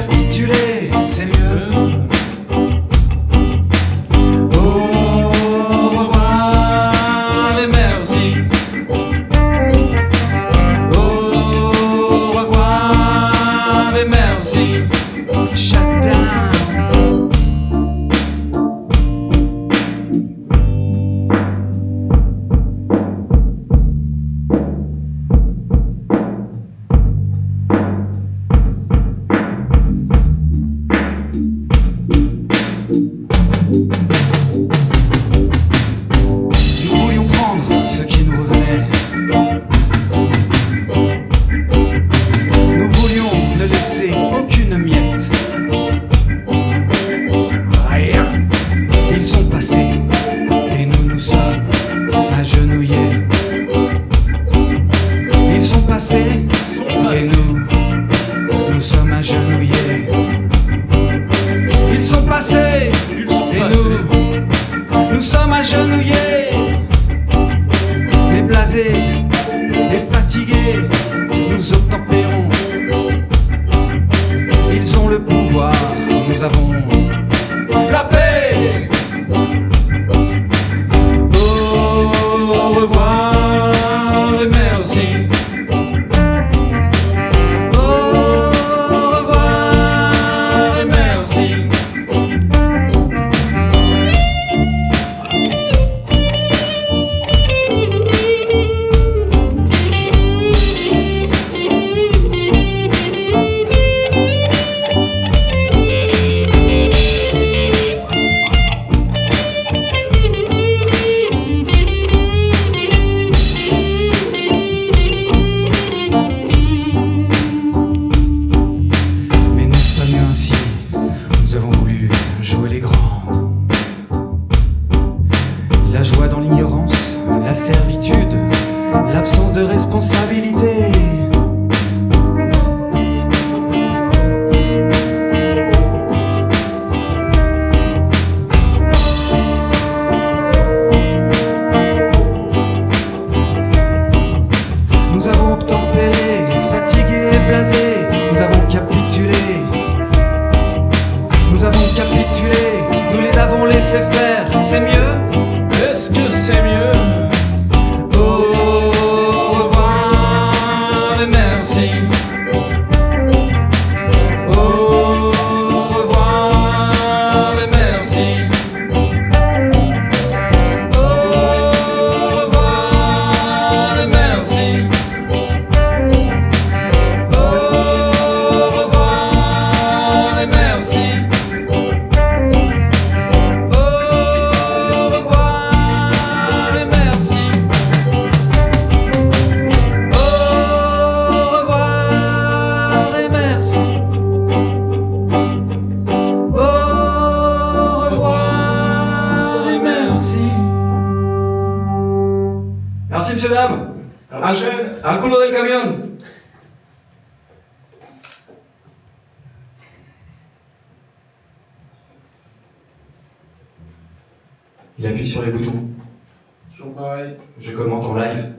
capituler, c'est mieux. Au revoir et merci. Au revoir et merci. Shut down. Et nous sommes agenouillés. Ils sont passés, et nous sommes agenouillés. Mais blasés et fatigués, nous obtempérons. Ils ont le pouvoir, nous avons la paix. Au revoir et merci. La joie dans l'ignorance, la servitude, l'absence de responsabilité. Nous avons obtempéré, fatigués et blasés, nous avons capitulé. Nous avons capitulé, nous les avons laissés faire, c'est mieux. Est-ce que c'est mieux? Au revoir et merci. Au revoir et merci. Au revoir et merci. Au revoir et merci. Merci, monsieur, dame. Al culo del camión. Il appuie sur les boutons. Toujours pareil. Je commente en live.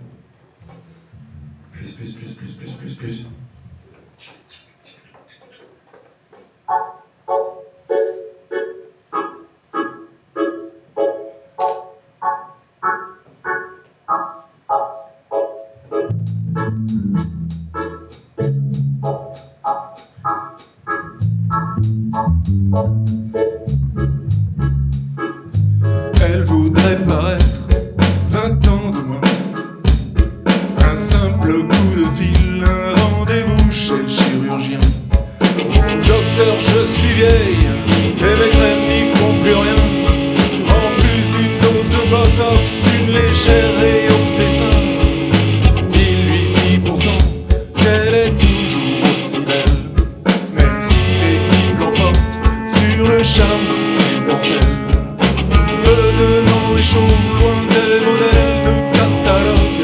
Plus. Elle voudrait paraître 20 ans de moins. Un simple coup de fil, un rendez-vous chez le chirurgien. Docteur, je suis vieille, et mes crèmes n'y font plus rien. En plus d'une dose de botox, une légère rayose des seins. Il lui dit pourtant qu'elle est toujours aussi belle, même si l'équipe l'emporte sur le charme de ses dentelles. Le dedans est chaud, loin des modèles de catalogue.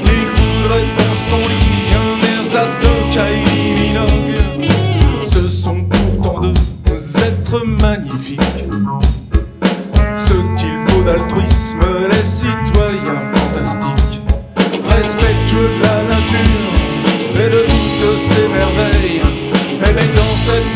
Il voudrait dans son lit un ersatz de Kylie Minogue. Ce sont pourtant deux êtres magnifiques, ce qu'il faut d'altruisme, les citoyens fantastiques, respectueux de la nature et de toutes ses merveilles. Et bien dans cette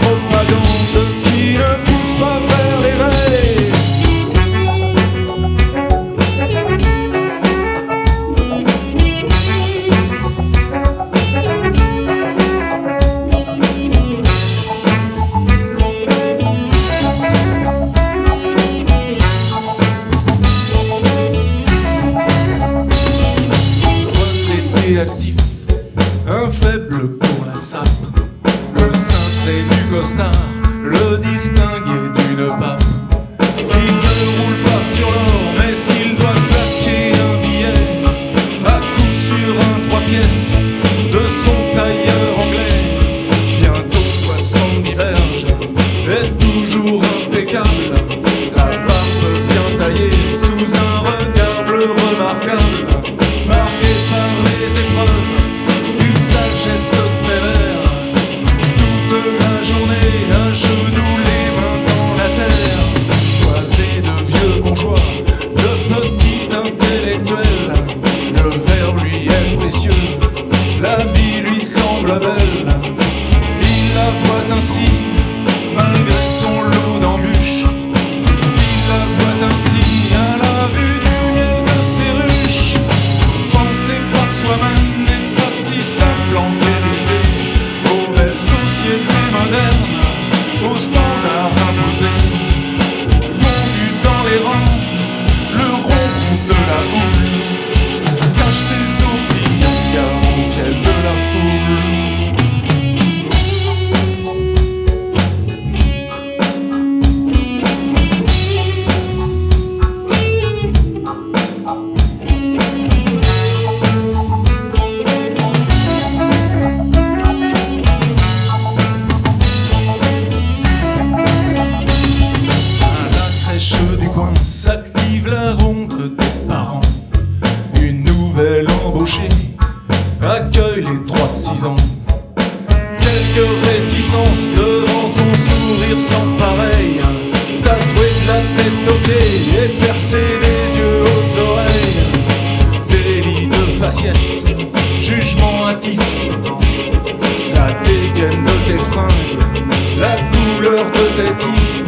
le distinguer d'une pape. Il ne roule pas sur l'or, mais s'il doit claquer un billet, à coup sur un 3 pièces de son tailleur anglais, bientôt 70 berges, est toujours impeccable, la barbe bien taillée sous un regard bleu remarquable, marqué par les épreuves d'une sagesse sévère, toute la journée à genoux les mains dans la terre, choisi de vieux bourgeois, de petit intellectuel, le verbe lui est précieux, la vie lui semble belle, il la voit ainsi, malgré son lot d'embûches, il la voit ainsi à la vue du miel de ses ruches. Penser par soi-même n'est pas si simple en vérité, aux belles sociétés modernes, aux standards imposés, fondu dans les rangs, le rond de la houle, cache tes opinions car on vient de la foule. À la crèche du coin s'active la ronde des parents. Une nouvelle embauchée accueille les 3-6 ans. Quelques réticences devant son sourire sans pareil, tatoué de la tête aux pieds et percé des yeux aux oreilles. Délit de faciès, jugement hâtif, la dégaine de tes fringues, la couleur de tes tifs,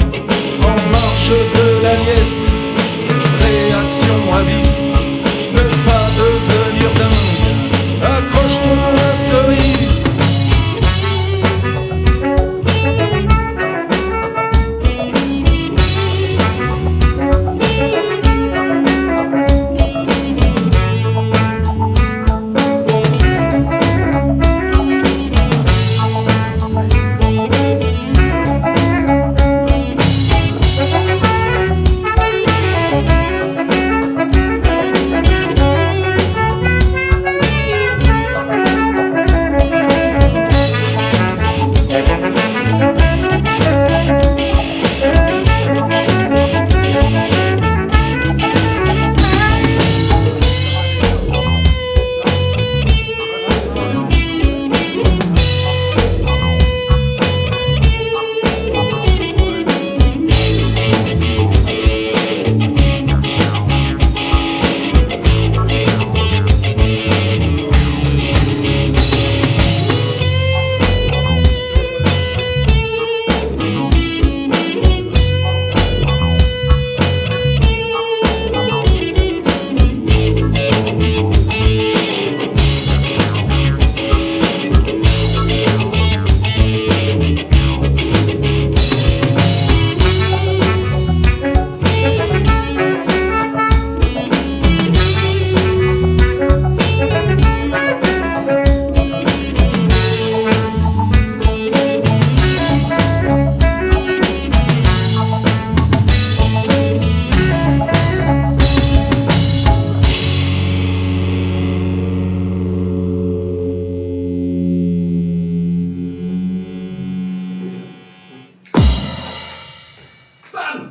en marche de la liesse, réaction à vif, ne pas devenir dingue, accroche-toi à la cerise.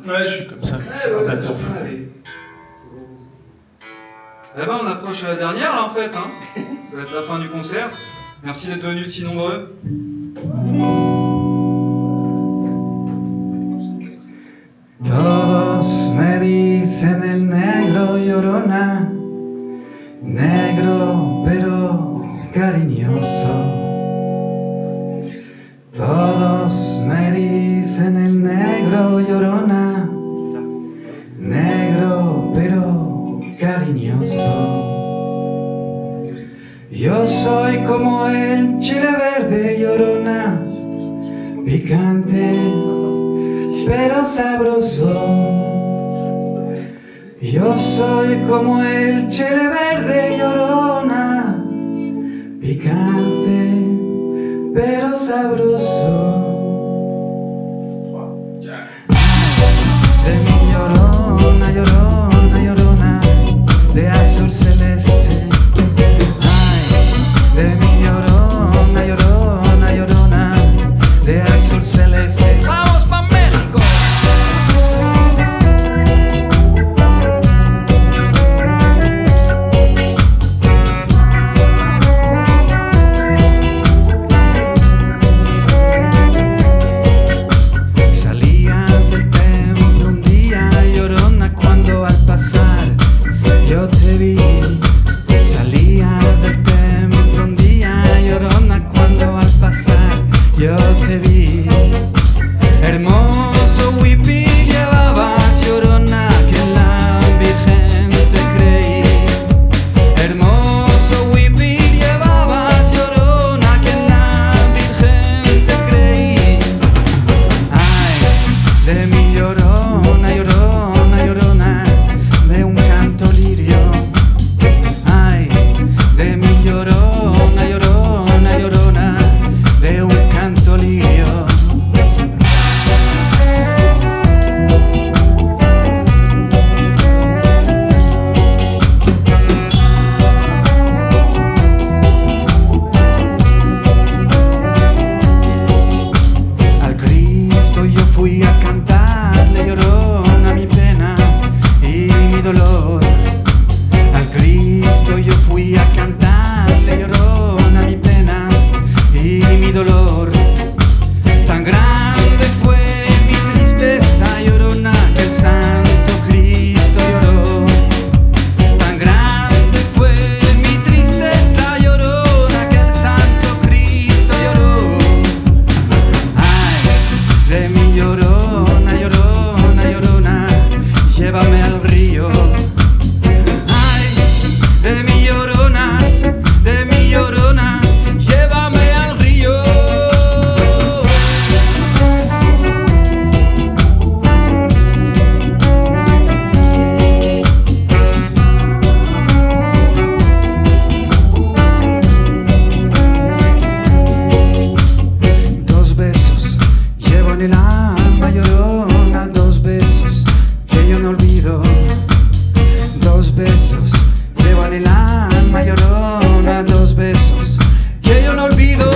Ouais, je suis comme ça. Attends. Eh ben, on approche la dernière là en fait. Hein. Ça va être la fin du concert. Merci d'être venus si nombreux. Todos me dicen el negro llorona, negro pero cariñoso. Todos me dicen el negro llorona, negro pero cariñoso. Yo soy como el chile verde llorona, picante pero sabroso. Yo soy como el chile verde llorona, picante pero sabroso. llorona, llorona, llorona, llévame al río. Ay, de mi llorona, llévame al río. Dos besos llevo en el alma, llorona, dos besos que yo no olvido. Dos besos llevo en el alma, llorona, dos besos que yo no olvido.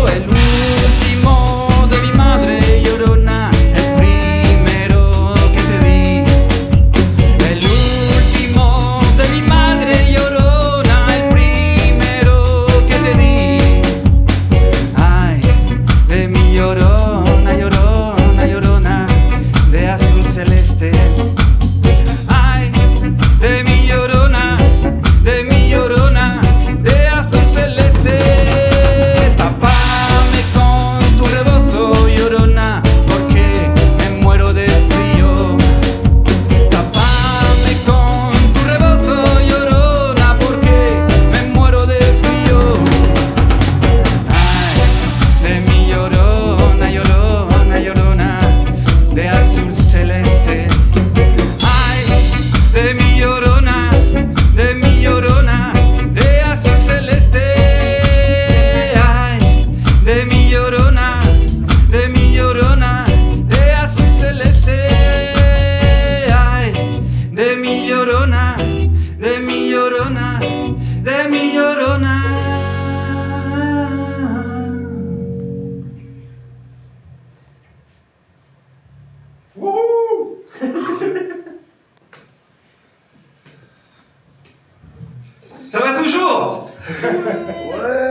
El último de mi madre, llorona, el primero que te di. El último de mi madre, llorona, el primero que te di. Ay, de mi llorona, llorona, llorona, de azul celeste. Ay, de mi llorona, de azul celeste. Tápame con tu rebozo, llorona, porque me muero de frío. Tápame con tu rebozo, llorona, porque me muero de frío. Ay, de mi llorona, llorona, llorona, de azul celeste. Ay, de mi llorona, de azul celeste. Ay, de mi llorona, de azul celeste. Ay, de mi llorona, de mi llorona, de mi llorona. Ça va toujours? Ouais.